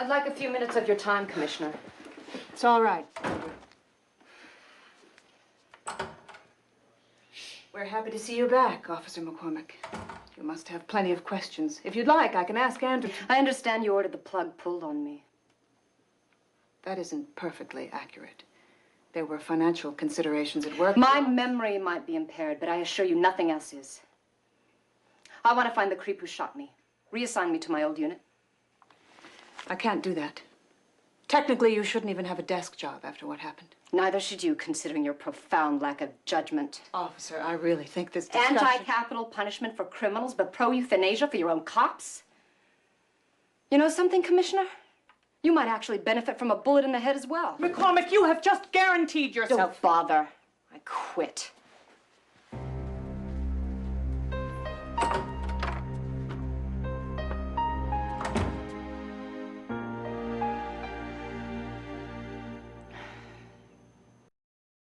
I'd like a few minutes of your time, Commissioner. It's all right. We're happy to see you back, Officer McCormick. You must have plenty of questions. If you'd like, I can ask Andrew. I understand you ordered the plug pulled on me. That isn't perfectly accurate. There were financial considerations at work. My memory might be impaired, but I assure you nothing else is. I want to find the creep who shot me. Reassign me to my old unit. I can't do that. Technically, you shouldn't even have a desk job after what happened. Neither should you, considering your profound lack of judgment. Officer, I really think this discussion... Anti-capital punishment for criminals, but pro-euthanasia for your own cops? You know something, Commissioner? You might actually benefit from a bullet in the head as well. McCormick, you have just guaranteed yourself... Don't bother. I quit.